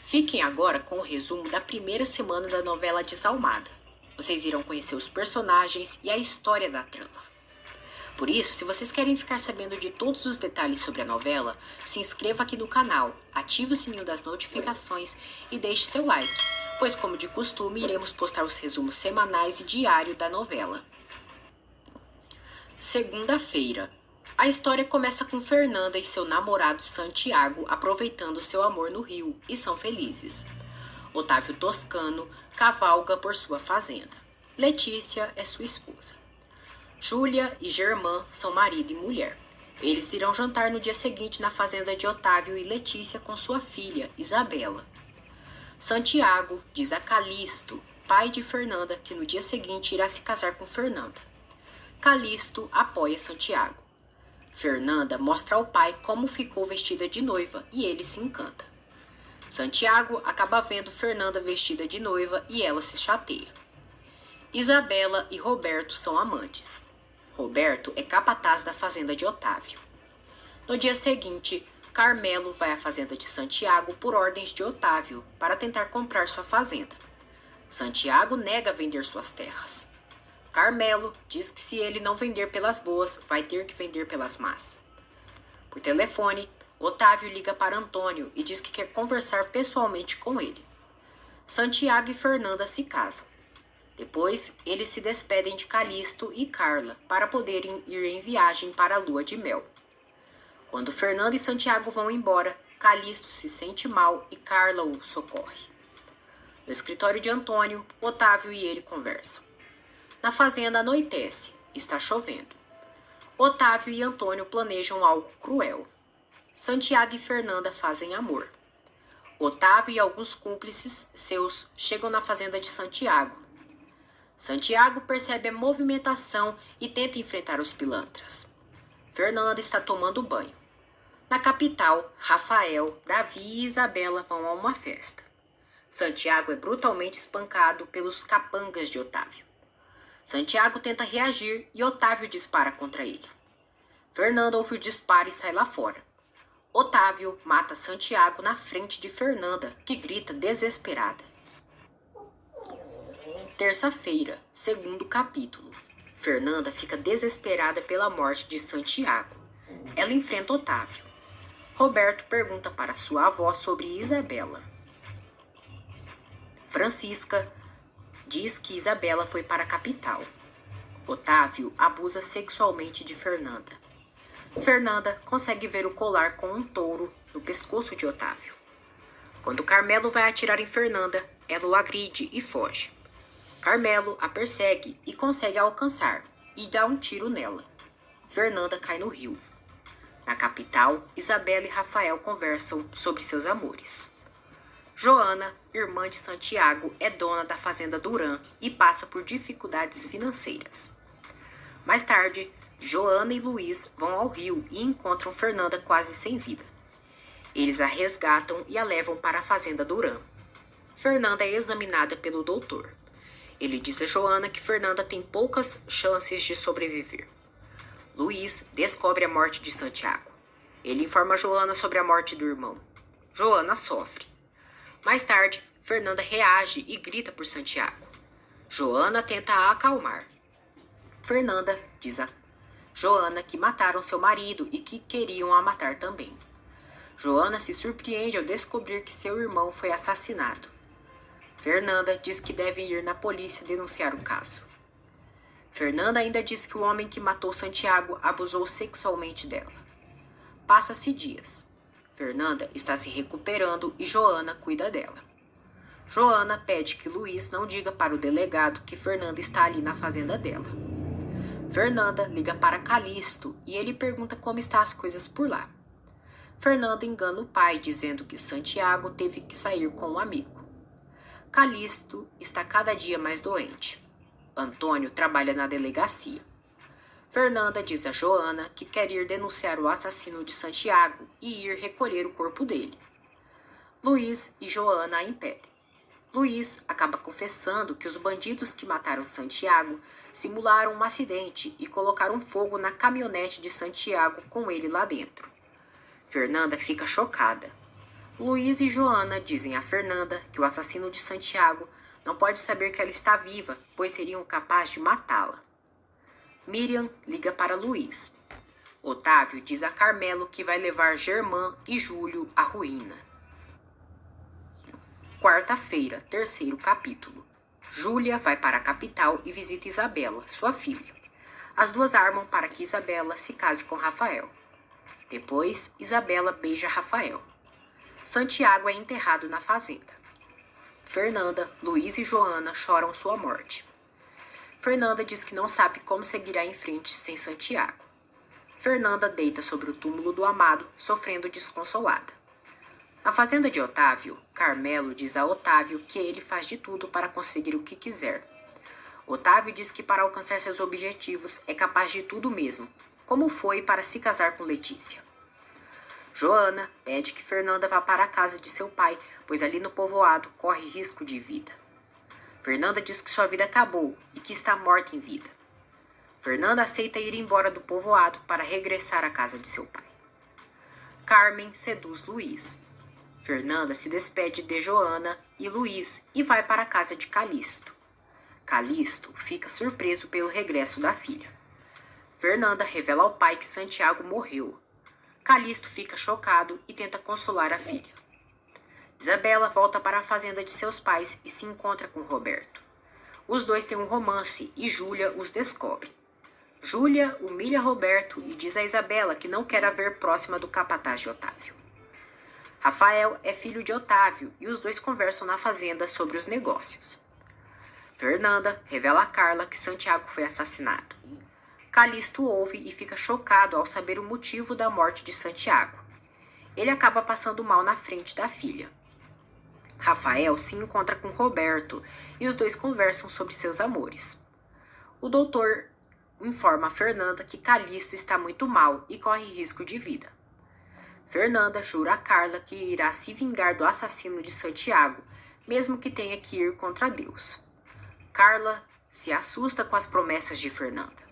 Fiquem agora com o resumo da primeira semana da novela Desalmada. Vocês irão conhecer os personagens e a história da trama. Por isso, se vocês querem ficar sabendo de todos os detalhes sobre a novela, se inscreva aqui no canal, ative o sininho das notificações e deixe seu like, pois como de costume iremos postar os resumos semanais e diário da novela. Segunda-feira. A história começa com Fernanda e seu namorado Santiago aproveitando seu amor no Rio e são felizes. Otávio Toscano cavalga por sua fazenda. Letícia é sua esposa. Júlia e Germã são marido e mulher. Eles irão jantar no dia seguinte na fazenda de Otávio e Letícia com sua filha, Isabela. Santiago diz a Calixto, pai de Fernanda, que no dia seguinte irá se casar com Fernanda. Calixto apoia Santiago. Fernanda mostra ao pai como ficou vestida de noiva e ele se encanta. Santiago acaba vendo Fernanda vestida de noiva e ela se chateia. Isabela e Roberto são amantes. Roberto é capataz da fazenda de Otávio. No dia seguinte, Carmelo vai à fazenda de Santiago por ordens de Otávio para tentar comprar sua fazenda. Santiago nega vender suas terras. Carmelo diz que se ele não vender pelas boas, vai ter que vender pelas más. Por telefone, Otávio liga para Antônio e diz que quer conversar pessoalmente com ele. Santiago e Fernanda se casam. Depois, eles se despedem de Calixto e Carla para poderem ir em viagem para a lua de mel. Quando Fernanda e Santiago vão embora, Calixto se sente mal e Carla o socorre. No escritório de Antônio, Otávio e ele conversam. Na fazenda anoitece, está chovendo. Otávio e Antônio planejam algo cruel. Santiago e Fernanda fazem amor. Otávio e alguns cúmplices seus chegam na fazenda de Santiago. Santiago percebe a movimentação e tenta enfrentar os pilantras. Fernanda está tomando banho. Na capital, Rafael, Davi e Isabela vão a uma festa. Santiago é brutalmente espancado pelos capangas de Otávio. Santiago tenta reagir e Otávio dispara contra ele. Fernanda ouve o disparo e sai lá fora. Otávio mata Santiago na frente de Fernanda, que grita desesperada. Terça-feira, segundo capítulo. Fernanda fica desesperada pela morte de Santiago. Ela enfrenta Otávio. Roberto pergunta para sua avó sobre Isabela. Francisca diz que Isabela foi para a capital. Otávio abusa sexualmente de Fernanda. Fernanda consegue ver o colar com um touro no pescoço de Otávio. Quando Carmelo vai atirar em Fernanda, ela o agride e foge. Carmelo a persegue e consegue alcançar e dá um tiro nela. Fernanda cai no rio. Na capital, Isabela e Rafael conversam sobre seus amores. Joana, irmã de Santiago, é dona da fazenda Duran e passa por dificuldades financeiras. Mais tarde, Joana e Luiz vão ao rio e encontram Fernanda quase sem vida. Eles a resgatam e a levam para a fazenda Duran. Fernanda é examinada pelo doutor. Ele diz a Joana que Fernanda tem poucas chances de sobreviver. Luiz descobre a morte de Santiago. Ele informa Joana sobre a morte do irmão. Joana sofre. Mais tarde, Fernanda reage e grita por Santiago. Joana tenta a acalmar. Fernanda diz a Joana que mataram seu marido e que queriam a matar também. Joana se surpreende ao descobrir que seu irmão foi assassinado. Fernanda diz que devem ir na polícia denunciar o caso. Fernanda ainda diz que o homem que matou Santiago abusou sexualmente dela. Passa-se dias. Fernanda está se recuperando e Joana cuida dela. Joana pede que Luiz não diga para o delegado que Fernanda está ali na fazenda dela. Fernanda liga para Calixto e ele pergunta como estão as coisas por lá. Fernanda engana o pai dizendo que Santiago teve que sair com um amigo. Calixto está cada dia mais doente. Antônio trabalha na delegacia. Fernanda diz a Joana que quer ir denunciar o assassino de Santiago e ir recolher o corpo dele. Luiz e Joana a impedem. Luiz acaba confessando que os bandidos que mataram Santiago simularam um acidente e colocaram fogo na caminhonete de Santiago com ele lá dentro. Fernanda fica chocada. Luiz e Joana dizem a Fernanda que o assassino de Santiago não pode saber que ela está viva, pois seriam capazes de matá-la. Miriam liga para Luiz. Otávio diz a Carmelo que vai levar Germán e Júlio à ruína. Quarta-feira, 3º capítulo. Júlia vai para a capital e visita Isabela, sua filha. As duas armam para que Isabela se case com Rafael. Depois, Isabela beija Rafael. Santiago é enterrado na fazenda. Fernanda, Luiz e Joana choram sua morte. Fernanda diz que não sabe como seguirá em frente sem Santiago. Fernanda deita sobre o túmulo do amado, sofrendo desconsolada. Na fazenda de Otávio, Carmelo diz a Otávio que ele faz de tudo para conseguir o que quiser. Otávio diz que para alcançar seus objetivos é capaz de tudo mesmo, como foi para se casar com Letícia. Joana pede que Fernanda vá para a casa de seu pai, pois ali no povoado corre risco de vida. Fernanda diz que sua vida acabou e que está morta em vida. Fernanda aceita ir embora do povoado para regressar à casa de seu pai. Carmen seduz Luiz. Fernanda se despede de Joana e Luiz e vai para a casa de Calixto. Calixto fica surpreso pelo regresso da filha. Fernanda revela ao pai que Santiago morreu. Calixto fica chocado e tenta consolar a filha. Isabela volta para a fazenda de seus pais e se encontra com Roberto. Os dois têm um romance e Júlia os descobre. Júlia humilha Roberto e diz a Isabela que não quer a ver próxima do capataz de Otávio. Rafael é filho de Otávio e os dois conversam na fazenda sobre os negócios. Fernanda revela a Carla que Santiago foi assassinado. Calixto ouve e fica chocado ao saber o motivo da morte de Santiago. Ele acaba passando mal na frente da filha. Rafael se encontra com Roberto e os dois conversam sobre seus amores. O doutor informa a Fernanda que Calixto está muito mal e corre risco de vida. Fernanda jura a Carla que irá se vingar do assassino de Santiago, mesmo que tenha que ir contra Deus. Carla se assusta com as promessas de Fernanda.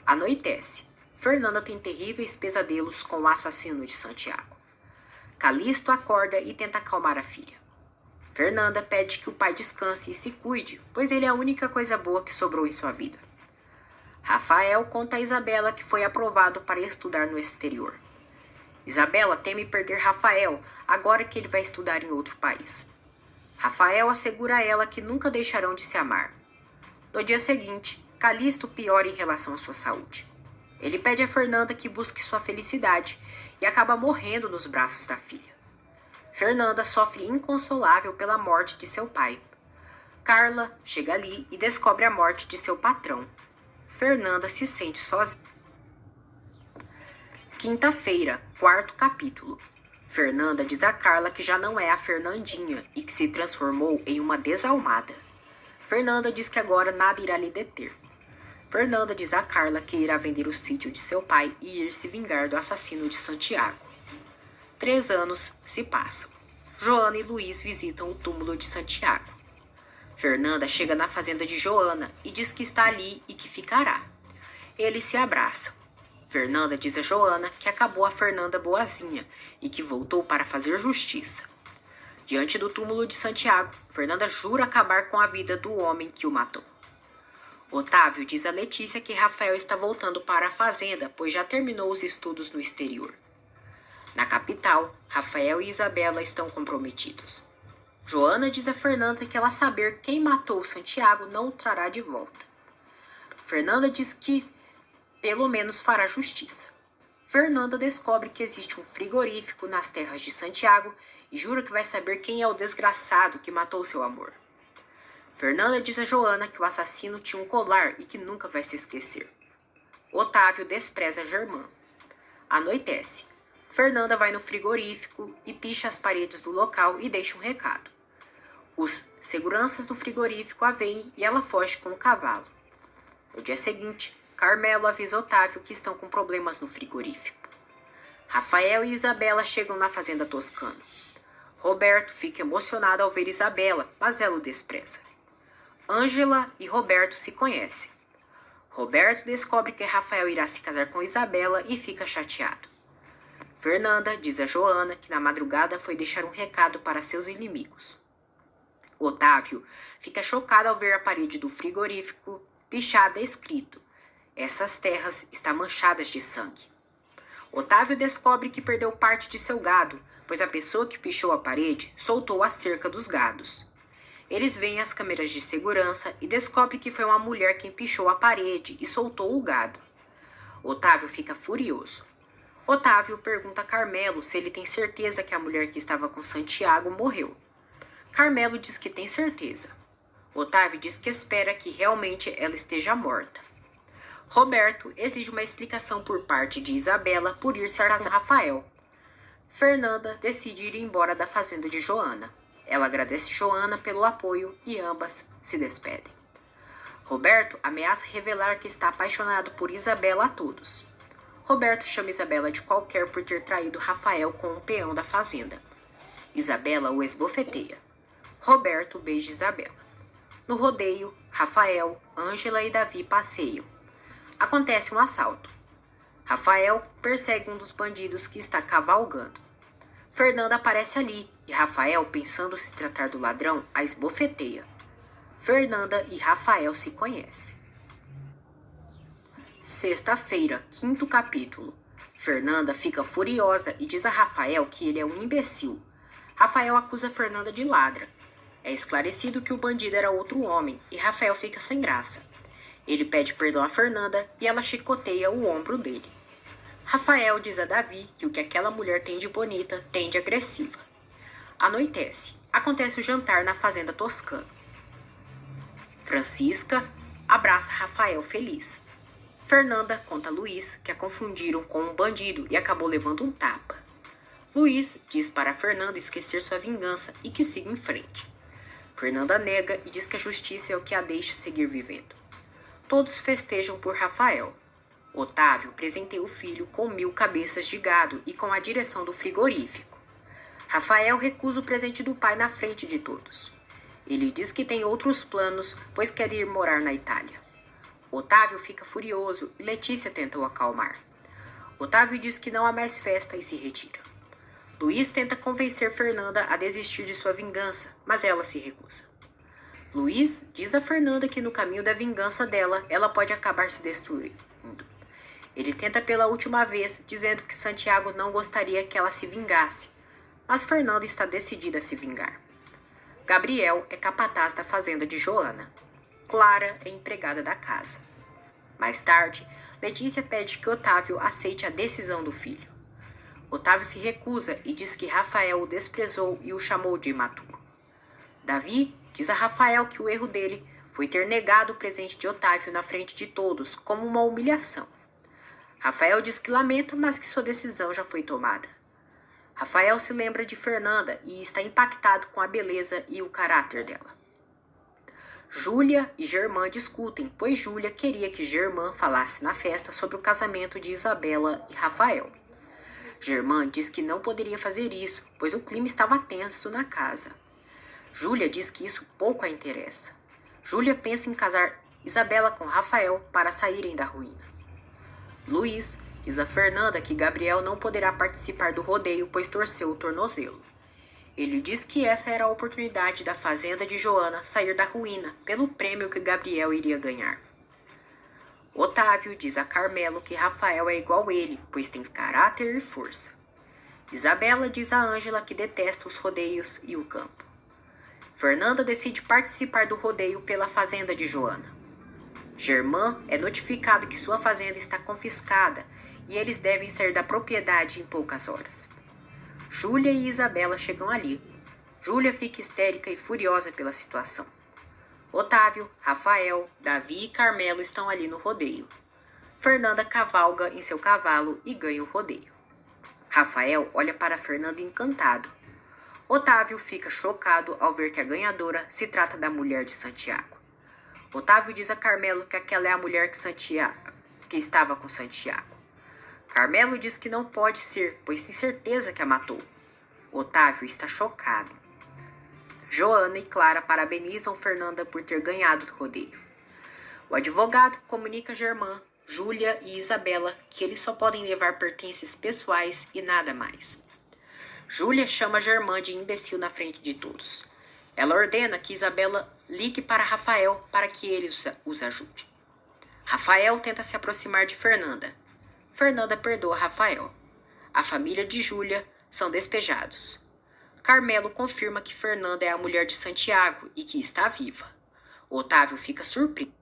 Anoitece. Fernanda tem terríveis pesadelos com o assassino de Santiago. Calixto acorda e tenta acalmar a filha. Fernanda pede que o pai descanse e se cuide, pois ele é a única coisa boa que sobrou em sua vida. Rafael conta a Isabela que foi aprovado para estudar no exterior. Isabela teme perder Rafael, agora que ele vai estudar em outro país. Rafael assegura a ela que nunca deixarão de se amar. No dia seguinte, Calixto piora em relação à sua saúde. Ele pede a Fernanda que busque sua felicidade e acaba morrendo nos braços da filha. Fernanda sofre inconsolável pela morte de seu pai. Carla chega ali e descobre a morte de seu patrão. Fernanda se sente sozinha. Quinta-feira, 4º capítulo. Fernanda diz a Carla que já não é a Fernandinha e que se transformou em uma desalmada. Fernanda diz que agora nada irá lhe deter. Fernanda diz a Carla que irá vender o sítio de seu pai e ir se vingar do assassino de Santiago. 3 anos se passam. Joana e Luiz visitam o túmulo de Santiago. Fernanda chega na fazenda de Joana e diz que está ali e que ficará. Eles se abraçam. Fernanda diz a Joana que acabou a Fernanda boazinha e que voltou para fazer justiça. Diante do túmulo de Santiago, Fernanda jura acabar com a vida do homem que o matou. Otávio diz a Letícia que Rafael está voltando para a fazenda, pois já terminou os estudos no exterior. Na capital, Rafael e Isabela estão comprometidos. Joana diz a Fernanda que ela saber quem matou Santiago não o trará de volta. Fernanda diz que pelo menos fará justiça. Fernanda descobre que existe um frigorífico nas terras de Santiago e jura que vai saber quem é o desgraçado que matou seu amor. Fernanda diz a Joana que o assassino tinha um colar e que nunca vai se esquecer. Otávio despreza Germán. Anoitece. Fernanda vai no frigorífico e picha as paredes do local e deixa um recado. Os seguranças do frigorífico a veem e ela foge com o cavalo. No dia seguinte, Carmelo avisa Otávio que estão com problemas no frigorífico. Rafael e Isabela chegam na fazenda Toscano. Roberto fica emocionado ao ver Isabela, mas ela o despreza. Ângela e Roberto se conhecem. Roberto descobre que Rafael irá se casar com Isabela e fica chateado. Fernanda diz a Joana que na madrugada foi deixar um recado para seus inimigos. Otávio fica chocado ao ver a parede do frigorífico pichada escrito: essas terras estão manchadas de sangue. Otávio descobre que perdeu parte de seu gado, pois a pessoa que pichou a parede soltou a cerca dos gados. Eles veem as câmeras de segurança e descobrem que foi uma mulher quem pichou a parede e soltou o gado. Otávio fica furioso. Otávio pergunta a Carmelo se ele tem certeza que a mulher que estava com Santiago morreu. Carmelo diz que tem certeza. Otávio diz que espera que realmente ela esteja morta. Roberto exige uma explicação por parte de Isabela por ir se casar com Rafael. Fernanda decide ir embora da fazenda de Joana. Ela agradece Joana pelo apoio e ambas se despedem. Roberto ameaça revelar que está apaixonado por Isabela a todos. Roberto chama Isabela de qualquer por ter traído Rafael com um peão da fazenda. Isabela o esbofeteia. Roberto beija Isabela. No rodeio, Rafael, Ângela e Davi passeiam. Acontece um assalto. Rafael persegue um dos bandidos que está cavalgando. Fernanda aparece ali e Rafael, pensando se tratar do ladrão, a esbofeteia. Fernanda e Rafael se conhecem. Sexta-feira, 5º capítulo. Fernanda fica furiosa e diz a Rafael que ele é um imbecil. Rafael acusa Fernanda de ladra. É esclarecido que o bandido era outro homem e Rafael fica sem graça. Ele pede perdão a Fernanda e ela chicoteia o ombro dele. Rafael diz a Davi que o que aquela mulher tem de bonita tem de agressiva. Anoitece. Acontece o jantar na fazenda Toscano. Francisca abraça Rafael feliz. Fernanda conta a Luiz que a confundiram com um bandido e acabou levando um tapa. Luiz diz para Fernanda esquecer sua vingança e que siga em frente. Fernanda nega e diz que a justiça é o que a deixa seguir vivendo. Todos festejam por Rafael. Otávio presenteia o filho com 1000 cabeças de gado e com a direção do frigorífico. Rafael recusa o presente do pai na frente de todos. Ele diz que tem outros planos, pois quer ir morar na Itália. Otávio fica furioso e Letícia tenta o acalmar. Otávio diz que não há mais festa e se retira. Luiz tenta convencer Fernanda a desistir de sua vingança, mas ela se recusa. Luiz diz a Fernanda que no caminho da vingança dela, ela pode acabar se destruindo. Ele tenta pela última vez, dizendo que Santiago não gostaria que ela se vingasse, mas Fernanda está decidida a se vingar. Gabriel é capataz da fazenda de Joana. Clara é empregada da casa. Mais tarde, Letícia pede que Otávio aceite a decisão do filho. Otávio se recusa e diz que Rafael o desprezou e o chamou de imaturo. Davi diz a Rafael que o erro dele foi ter negado o presente de Otávio na frente de todos como uma humilhação. Rafael diz que lamenta, mas que sua decisão já foi tomada. Rafael se lembra de Fernanda e está impactado com a beleza e o caráter dela. Júlia e Germã discutem, pois Júlia queria que Germã falasse na festa sobre o casamento de Isabela e Rafael. Germã diz que não poderia fazer isso, pois o clima estava tenso na casa. Júlia diz que isso pouco a interessa. Júlia pensa em casar Isabela com Rafael para saírem da ruína. Luiz diz a Fernanda que Gabriel não poderá participar do rodeio, pois torceu o tornozelo. Ele diz que essa era a oportunidade da fazenda de Joana sair da ruína pelo prêmio que Gabriel iria ganhar. Otávio diz a Carmelo que Rafael é igual a ele, pois tem caráter e força. Isabela diz a Ângela que detesta os rodeios e o campo. Fernanda decide participar do rodeio pela fazenda de Joana. Germã é notificado que sua fazenda está confiscada e eles devem sair da propriedade em poucas horas. Júlia e Isabela chegam ali. Júlia fica histérica e furiosa pela situação. Otávio, Rafael, Davi e Carmelo estão ali no rodeio. Fernanda cavalga em seu cavalo e ganha o rodeio. Rafael olha para Fernanda encantado. Otávio fica chocado ao ver que a ganhadora se trata da mulher de Santiago. Otávio diz a Carmelo que aquela é a mulher que estava com Santiago. Carmelo diz que não pode ser, pois tem certeza que a matou. Otávio está chocado. Joana e Clara parabenizam Fernanda por ter ganhado o rodeio. O advogado comunica a Germã. Júlia e Isabela que eles só podem levar pertences pessoais e nada mais. Júlia chama Germã de imbecil na frente de todos. Ela ordena que Isabela ligue para Rafael para que ele os ajude. Rafael tenta se aproximar de Fernanda. Fernanda perdoa Rafael. A família de Júlia são despejados. Carmelo confirma que Fernanda é a mulher de Santiago e que está viva. Otávio fica surpreso.